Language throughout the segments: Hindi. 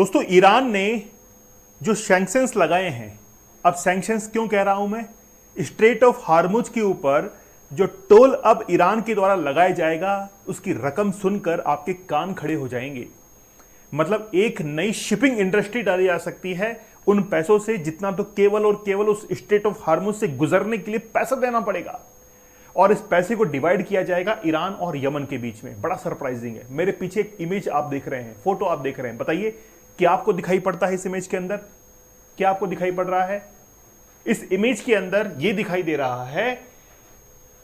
दोस्तों, ईरान ने जो सैंक्शंस लगाए हैं, अब सैंक्शंस क्यों कह रहा हूं मैं, स्ट्रेट ऑफ हार्मुज के ऊपर जो टोल अब ईरान के द्वारा लगाया जाएगा, उसकी रकम सुनकर आपके कान खड़े हो जाएंगे। मतलब एक नई शिपिंग इंडस्ट्री डाली जा सकती है उन पैसों से, जितना तो केवल और केवल उस स्ट्रेट ऑफ हार्मुज से गुजरने के लिए पैसा देना पड़ेगा, और इस पैसे को डिवाइड किया जाएगा ईरान और यमन के बीच में। बड़ा सरप्राइजिंग है। मेरे पीछे एक इमेज आप देख रहे हैं, फोटो आप देख रहे हैं, बताइए क्या आपको दिखाई पड़ता है इस इमेज के अंदर? क्या आपको दिखाई पड़ रहा है? इस इमेज के अंदर यह दिखाई दे रहा है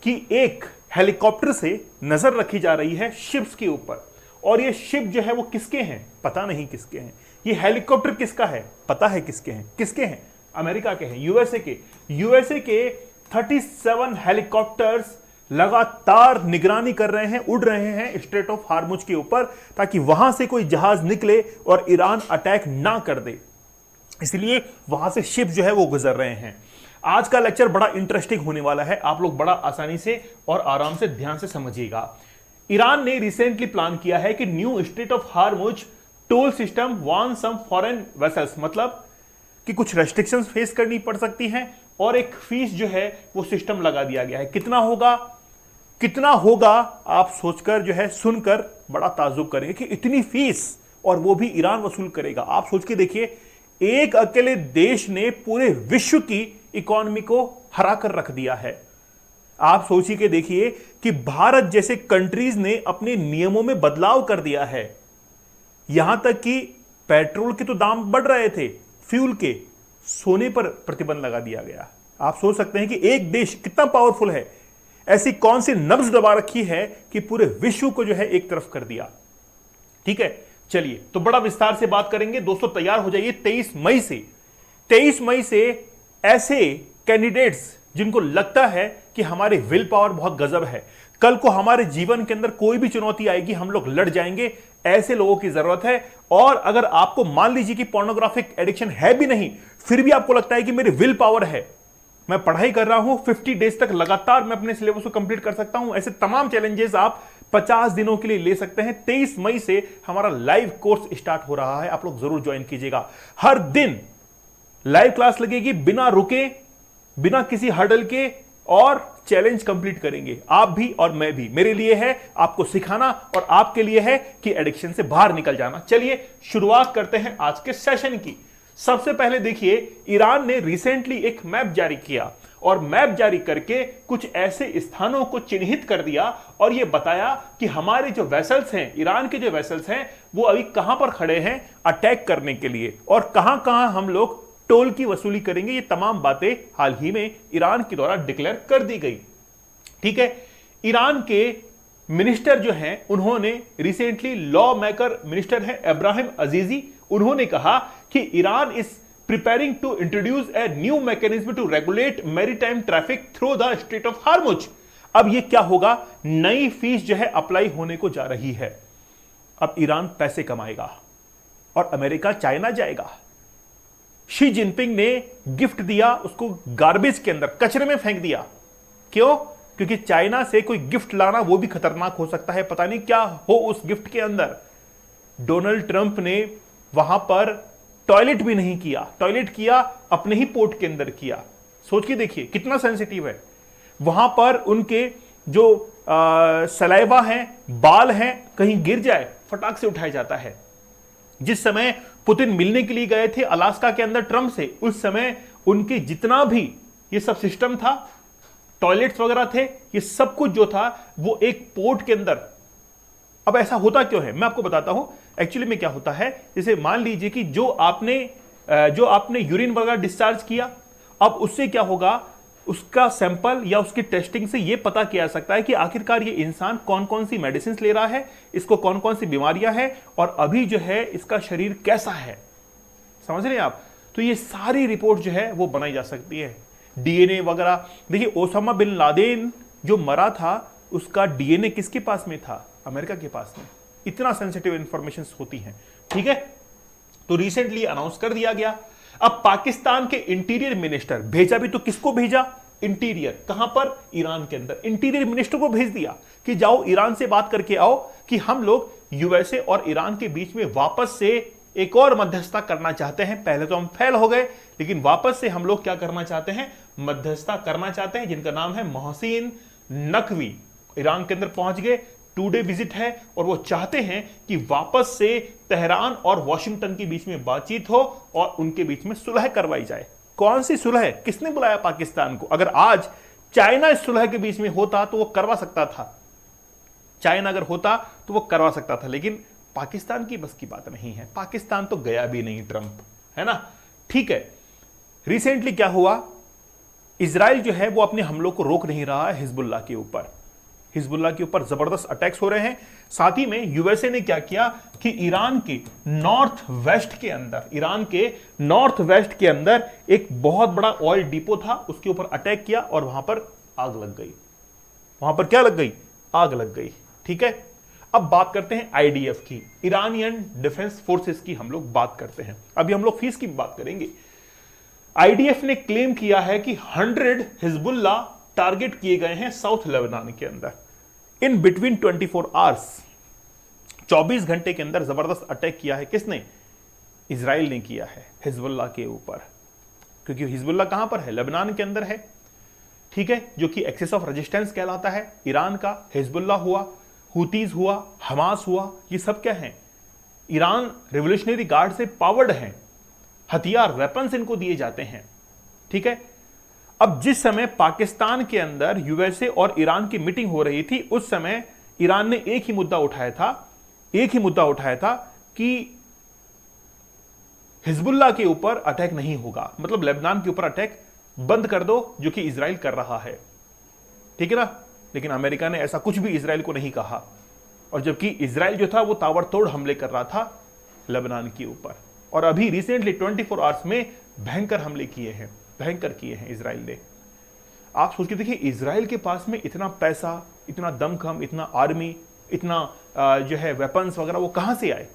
कि एक हेलीकॉप्टर से नजर रखी जा रही है शिप्स के ऊपर, और ये शिप जो है वो किसके हैं? पता नहीं किसके हैं। ये हेलीकॉप्टर किसका है? पता है किसके हैं। किसके हैं? अमेरिका के हैं, यूएसए के। यूएसए के 37 हेलीकॉप्टर्स लगातार निगरानी कर रहे हैं, उड़ रहे हैं स्ट्रेट ऑफ हार्मुज के ऊपर, ताकि वहां से कोई जहाज निकले और ईरान अटैक ना कर दे। इसलिए वहां से शिप जो है वो गुजर रहे हैं। आज का लेक्चर बड़ा इंटरेस्टिंग होने वाला है, आप लोग बड़ा आसानी से और आराम से ध्यान से समझिएगा। ईरान ने रिसेंटली प्लान किया है कि new strait of Hormuz toll system want some foreign vessels, मतलब कि कुछ रेस्ट्रिक्शंस फेस करनी पड़ सकती हैं, और एक फीस जो है वो सिस्टम लगा दिया गया है। कितना होगा? कितना होगा आप सोचकर जो है सुनकर बड़ा ताज्जुब करेंगे कि इतनी फीस, और वो भी ईरान वसूल करेगा। आप सोच के देखिए, एक अकेले देश ने पूरे विश्व की इकोनॉमी को हरा कर रख दिया है। आप सोचिए के देखिए कि भारत जैसे कंट्रीज ने अपने नियमों में बदलाव कर दिया है। यहां तक कि पेट्रोल के तो दाम बढ़ रहे थे, फ्यूल के, सोने पर प्रतिबंध लगा दिया गया। आप सोच सकते हैं कि एक देश कितना पावरफुल है, ऐसी कौन सी नब्ज दबा रखी है कि पूरे विश्व को जो है एक तरफ कर दिया। ठीक है, चलिए तो बड़ा विस्तार से बात करेंगे। दोस्तों तैयार हो जाइए। 23 मई से ऐसे कैंडिडेट्स जिनको लगता है कि हमारे विल पावर बहुत गजब है, कल को हमारे जीवन के अंदर कोई भी चुनौती आएगी हम लोग लड़ जाएंगे, ऐसे लोगों की जरूरत है। और अगर आपको मान लीजिए कि पोर्नोग्राफिक एडिक्शन है भी नहीं, फिर भी आपको लगता है कि मेरी विल पावर है, मैं पढ़ाई कर रहा हूं, 50 डेज तक लगातार मैं अपने सिलेबस को कंप्लीट कर सकता हूं, ऐसे तमाम चैलेंजेस आप 50 दिनों के लिए ले सकते हैं। 23 मई से हमारा लाइव कोर्स स्टार्ट हो रहा है, आप लोग जरूर ज्वाइन कीजिएगा। हर दिन लाइव क्लास लगेगी, बिना रुके, बिना किसी हर्डल के, और चैलेंज कंप्लीट करेंगे आप भी और मैं भी। मेरे लिए है आपको सिखाना, और आपके लिए है कि एडिक्शन से बाहर निकल जाना। चलिए शुरुआत करते हैं आज के सेशन की। सबसे पहले देखिए, ईरान ने रिसेंटली एक मैप जारी किया, और मैप जारी करके कुछ ऐसे स्थानों को चिन्हित कर दिया, और यह बताया कि हमारे जो वेसल्स हैं, ईरान के जो वेसल्स हैं, वो अभी कहां पर खड़े हैं अटैक करने के लिए, और कहां कहां हम लोग टोल की वसूली करेंगे। ये तमाम बातें हाल ही में ईरान के द्वारा डिक्लेयर कर दी गई। ठीक है, ईरान के मिनिस्टर जो हैं, उन्होंने रिसेंटली लॉ मेकर मिनिस्टर हैं इब्राहिम अजीजी, उन्होंने कहा कि Iran is preparing to introduce a new mechanism to regulate maritime traffic through the strait of Hormuz. अब यह क्या होगा? नई फीस जो है अप्लाई होने को जा रही है। अब ईरान पैसे कमाएगा और अमेरिका चाइना जाएगा। शी जिनपिंग ने गिफ्ट दिया, उसको गार्बेज के अंदर, कचरे में फेंक दिया। क्यों? क्योंकि चाइना से कोई गिफ्ट लाना वो भी खतरनाक हो सकता है, पता नहीं क्या हो उस गिफ्ट के अंदर। डोनाल्ड ट्रंप ने वहां पर टॉयलेट भी नहीं किया, टॉयलेट किया अपने ही पोर्ट के अंदर किया। सोच के देखिए कितना सेंसिटिव है। वहां पर उनके जो सलाइवा हैं, बाल हैं, कहीं गिर जाए फटाक से उठाया जाता है। जिस समय पुतिन मिलने के लिए गए थे अलास्का के अंदर ट्रंप से, उस समय उनके जितना भी ये सब सिस्टम था, टॉयलेट्स वगैरह थे, ये सब कुछ जो था वो एक पोर्ट के अंदर। अब ऐसा होता क्यों है मैं आपको बताता हूं। एक्चुअली में क्या होता है, जैसे मान लीजिए कि जो आपने यूरिन वगैरह डिस्चार्ज किया, अब उससे क्या होगा, उसका सैंपल या उसकी टेस्टिंग से यह पता किया जा सकता है कि आखिरकार ये इंसान कौन कौन सी मेडिसिन ले रहा है, इसको कौन कौन सी बीमारियां हैं, और अभी जो है इसका शरीर कैसा है। समझ रहे हैं आप? तो ये सारी रिपोर्ट जो है वो बनाई जा सकती है, डीएनए वगैरह। देखिए ओसामा बिन लादेन जो मरा था, उसका डीएनए किसके पास में था? अमेरिका के पास में। इतना सेंसिटिव इंफॉर्मेशन होती हैं। ठीक है, तो रिसेंटली अनाउंस कर दिया गया। अब पाकिस्तान के इंटीरियर मिनिस्टर, भेजा भी तो किसको भेजा? इंटीरियर। कहां पर? ईरान के अंदर। इंटीरियर मिनिस्टर को भेज दिया कि जाओ ईरान से बात करके आओ कि हम लोग यूएसए और ईरान के बीच में वापस से एक और मध्यस्थता करना चाहते हैं। पहले तो हम फेल हो गए, लेकिन वापस से हम लोग क्या करना चाहते हैं, मध्यस्थता करना चाहते हैं, जिनका नाम है मोहसिन नकवी। ईरान के अंदर पहुंच गए, 2 डे विजिट है, और वो चाहते हैं कि वापस से तेहरान और वॉशिंगटन के बीच में बातचीत हो और उनके बीच में सुलह करवाई जाए। कौन सी सुलह, किसने बुलाया पाकिस्तान को? अगर आज चाइना इस सुलह के बीच में होता तो वो करवा सकता था, चाइना अगर होता तो वो करवा सकता था, लेकिन पाकिस्तान की बस की बात नहीं है। पाकिस्तान तो गया भी नहीं, ट्रंप, है ना। ठीक है, रिसेंटली क्या हुआ, इजराइल जो है वो अपने हमलों को रोक नहीं रहा है हिजबुल्लाह के ऊपर। हिजबुल्लाह के ऊपर जबरदस्त अटैक्स हो रहे हैं। साथ ही में यूएसए ने क्या किया कि ईरान के नॉर्थ वेस्ट के अंदर एक बहुत बड़ा ऑयल डिपो था, उसके ऊपर अटैक किया और वहां पर आग लग गई। वहां पर क्या लग गई? आग लग गई। ठीक है, अब बात करते हैं आईडीएफ की, ईरानियन डिफेंस फोर्सेस की हम लोग बात करते हैं। अभी हम लोग फीस की बात करेंगे। आईडीएफ ने क्लेम किया है कि 100 हिजबुल्लाह टारगेट किए गए हैं साउथ लेबनान के अंदर इन बिटवीन 24 आवर्स। 24 घंटे के अंदर जबरदस्त अटैक किया है। किसने? इजराइल ने किया है हिजबुल्लाह के ऊपर, क्योंकि हिजबुल्लाह कहां पर है? लेबनान के अंदर है। ठीक है, जो कि एक्सेस ऑफ रेजिस्टेंस कहलाता है ईरान का। हिजबुल्लाह हुआ, हुतीज हुआ, हमास हुआ, ये सब क्या है? ईरान रिवोल्यूशनरी गार्ड से पावर्ड हैं, हथियार, वेपन्स इनको दिए जाते हैं। ठीक है, अब जिस समय पाकिस्तान के अंदर यूएसए और ईरान की मीटिंग हो रही थी, उस समय ईरान ने एक ही मुद्दा उठाया था कि हिजबुल्लाह के ऊपर अटैक नहीं होगा, मतलब लेबनान के ऊपर अटैक बंद कर दो, जो कि इजराइल कर रहा है। ठीक है ना, लेकिन अमेरिका ने ऐसा कुछ भी इजराइल को नहीं कहा, और जबकि इजराइल जो था वो ताबड़तोड़ हमले कर रहा था लेबनान के ऊपर। और अभी रिसेंटली 24 आवर्स में भयंकर हमले किए हैं इजराइल ने। आप सोच के देखिए, इजराइल के पास में इतना पैसा, इतना दमखम, इतना आर्मी, इतना जो है वेपन्स वगैरह, वो कहां से आए?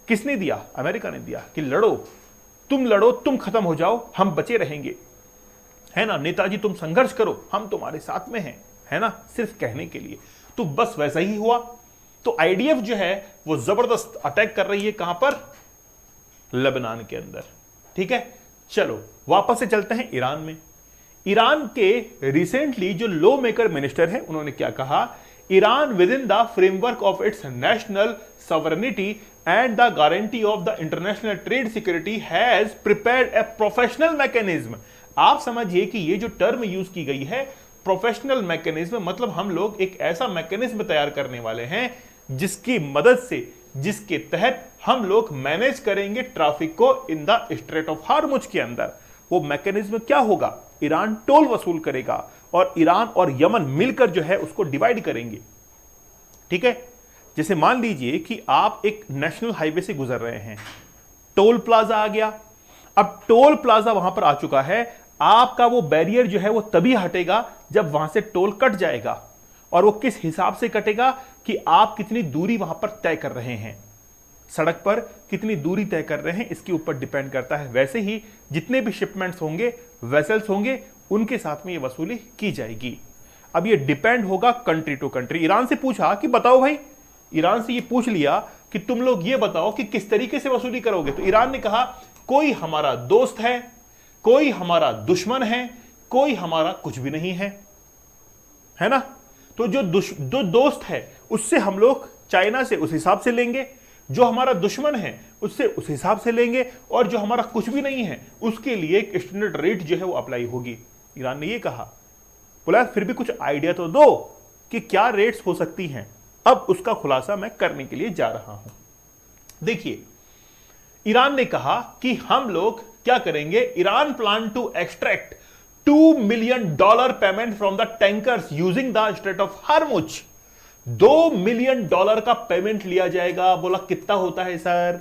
किसने दिया? अमेरिका ने दिया कि लड़ो, तुम खत्म हो जाओ, हम बचे रहेंगे, है ना। नेताजी तुम संघर्ष करो, हम तुम्हारे साथ में हैं, है ना, सिर्फ कहने के लिए। तो बस वैसा ही हुआ। तो आईडीएफ जो है वो जबरदस्त अटैक कर रही है, कहां पर? लेबनान के अंदर। ठीक है, चलो वापस से चलते हैं ईरान में। ईरान के रिसेंटली जो लॉ मेकर मिनिस्टर है, उन्होंने क्या कहा? Iran with in the framework of its national sovereignty and the guarantee of the international trade security has prepared a professional mechanism. आप समझिए कि ये जो टर्म यूज की गई है, प्रोफेशनल मैकेनिज्म, मतलब हम लोग एक ऐसा मैकेनिज्म तैयार करने वाले हैं जिसकी मदद से, जिसके तहत हम लोग मैनेज करेंगे ट्रैफिक को in the strait of Hormuz के अंदर। वो मैकेनिज्म क्या होगा? ईरान टोल वसूल करेगा और ईरान और यमन मिलकर जो है उसको डिवाइड करेंगे। ठीक है, जैसे मान लीजिए कि आप एक नेशनल हाईवे से गुजर रहे हैं, टोल प्लाजा आ गया। अब टोल प्लाजा वहां पर आ चुका है, आपका वो बैरियर जो है वो तभी हटेगा जब वहां से टोल कट जाएगा। और वो किस हिसाब से कटेगा कि आप कितनी दूरी वहां पर तय कर रहे हैं, सड़क पर कितनी दूरी तय कर रहे हैं, इसके ऊपर डिपेंड करता है। वैसे ही जितने भी शिपमेंट्स होंगे, वेसल्स होंगे, उनके साथ में ये वसूली की जाएगी। अब ये डिपेंड होगा कंट्री टू कंट्री। ईरान से पूछा कि बताओ भाई, ईरान से ये पूछ लिया कि तुम लोग ये बताओ कि किस तरीके से वसूली करोगे। तो ईरान ने कहा कोई हमारा दोस्त है, कोई हमारा दुश्मन है, कोई हमारा कुछ भी नहीं है ना। तो जो दोस्त है उससे हम लोग चाइना से उस हिसाब से लेंगे, जो हमारा दुश्मन है उससे उस हिसाब से लेंगे, और जो हमारा कुछ भी नहीं है उसके लिए एक स्टैंडर्ड रेट जो है वो अप्लाई होगी। ईरान ने ये कहा। बोला फिर भी कुछ आइडिया तो दो कि क्या रेट्स हो सकती हैं। अब उसका खुलासा मैं करने के लिए जा रहा हूं। देखिए, ईरान ने कहा कि हम लोग क्या करेंगे, Iran plan to extract $2 million payment from the tankers using the strait of Hormuz. $2 million का पेमेंट लिया जाएगा। बोला कितना होता है सर?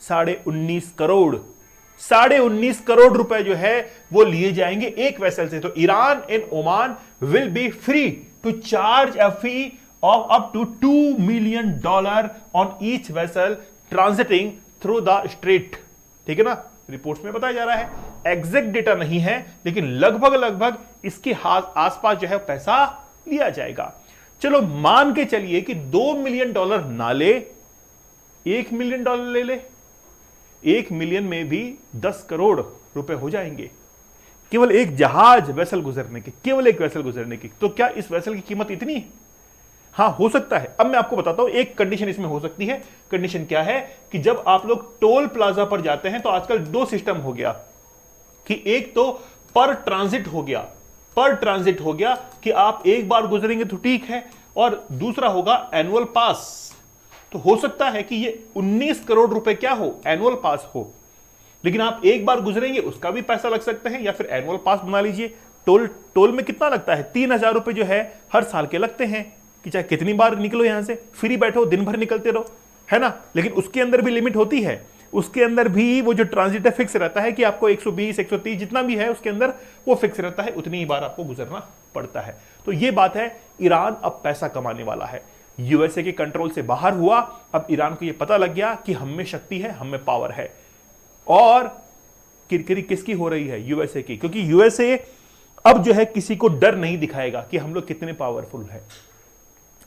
19.5 करोड़। 19.5 करोड़ रुपए जो है वो लिए जाएंगे एक वेसल से। तो Iran and Oman will be free to charge a fee of up to $2 million on each vessel transiting through the strait। ठीक है ना, रिपोर्ट्स में बताया जा रहा है, एग्जैक्ट डेटा नहीं है, लेकिन लगभग इसके आसपास जो है पैसा लिया जाएगा। चलो मान के चलिए कि $2 मिलियन ना ले $1 मिलियन ले ले, 1 मिलियन में भी 10 करोड़ रुपए हो जाएंगे केवल एक जहाज वेसल गुजरने की, केवल एक वेसल गुजरने की। तो क्या इस वेसल की कीमत इतनी है? हाँ, हो सकता है। अब मैं आपको बताता हूं, एक कंडीशन इसमें हो सकती है। कंडीशन क्या है कि जब आप लोग टोल प्लाजा पर जाते हैं तो आजकल दो सिस्टम हो गया कि एक तो पर ट्रांजिट हो गया, पर ट्रांजिट हो गया कि आप एक बार गुजरेंगे तो ठीक है, और दूसरा होगा एनुअल पास। तो हो सकता है कि ये 19 करोड़ रुपए क्या हो, एनुअल पास हो, लेकिन आप एक बार गुजरेंगे उसका भी पैसा लग सकता है, या फिर एनुअल पास बना लीजिए। टोल में कितना लगता है, 3,000 रुपए जो है हर साल के लगते हैं कि चाहे कितनी बार निकलो यहां से, फ्री बैठो दिन भर निकलते रहो, है ना। लेकिन उसके अंदर भी लिमिट होती है, उसके अंदर भी वो जो ट्रांजिट है फिक्स रहता है कि आपको 120 130 जितना भी है उसके अंदर वो फिक्स रहता है, उतनी ही बार आपको गुजरना पड़ता है। तो ये बात है, ईरान अब पैसा कमाने वाला है, यूएसए के कंट्रोल से बाहर हुआ। अब ईरान को यह पता लग गया कि हम में शक्ति है, हम में पावर है। और किरकिरी किसकी हो रही है, यूएसए की, क्योंकि यूएसए अब जो है किसी को डर नहीं दिखाएगा कि हम लोग कितने पावरफुल है।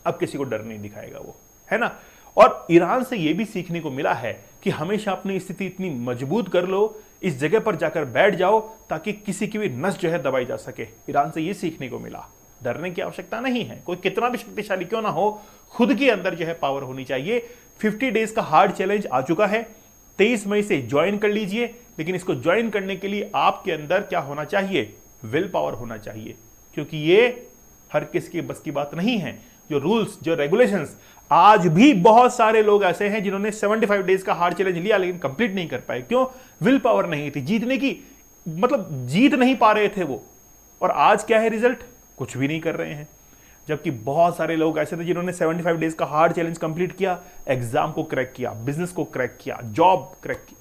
अब किसी को डर नहीं दिखाएगा वो, है ना। और ईरान से यह भी सीखने को मिला है कि हमेशा अपनी स्थिति इतनी मजबूत कर लो, इस जगह पर जाकर बैठ जाओ ताकि किसी की भी नस जो है दबाई जा सके। ईरान से यह सीखने को मिला, डरने की आवश्यकता नहीं है, कोई कितना भी शक्तिशाली क्यों ना हो, खुद के अंदर जो है पावर होनी चाहिए। 50 डेज का हार्ड चैलेंज आ चुका है, 23 मई से ज्वाइन कर लीजिए। लेकिन इसको ज्वाइन करने के लिए आपके अंदर क्या होना चाहिए, विल पावर होना चाहिए, क्योंकि ये हर किसी के बस की बात नहीं है। जो रूल्स, जो रेगुलेशंस, आज भी बहुत सारे लोग ऐसे हैं जिन्होंने 75 डेज का हार्ड चैलेंज लिया लेकिन कंप्लीट नहीं कर पाए। क्यों? विल पावर नहीं थी जीतने की, मतलब जीत नहीं पा रहे थे वो। और आज क्या है रिजल्ट, कुछ भी नहीं कर रहे हैं। जबकि बहुत सारे लोग ऐसे थे जिन्होंने 75 डेज का हार्ड चैलेंज कंप्लीट किया, एग्जाम को क्रैक किया, बिजनेस को क्रैक किया, जॉब क्रैक की,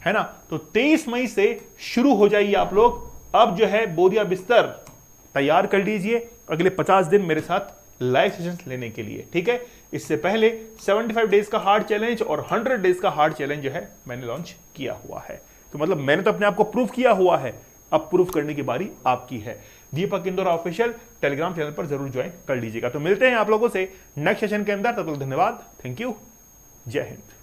है ना। तो 23 मई से शुरू हो जाइए आप लोग। अब जो है बोरिया बिस्तर तैयार कर लीजिए अगले 50 दिन मेरे साथ लाइव सेशंस लेने के लिए, ठीक है। इससे पहले 75 डेज का हार्ड चैलेंज और 100 डेज का हार्ड चैलेंज जो है मैंने लॉन्च किया हुआ है। तो मतलब मैंने तो अपने आप को प्रूफ किया हुआ है, अब प्रूफ करने की बारी आपकी है। दीपक इंदौरा ऑफिशियल टेलीग्राम चैनल पर जरूर ज्वाइन कर लीजिएगा। तो मिलते हैं आप लोगों से नेक्स्ट सेशन के अंदर, तब तक धन्यवाद, थैंक यू, जय हिंद।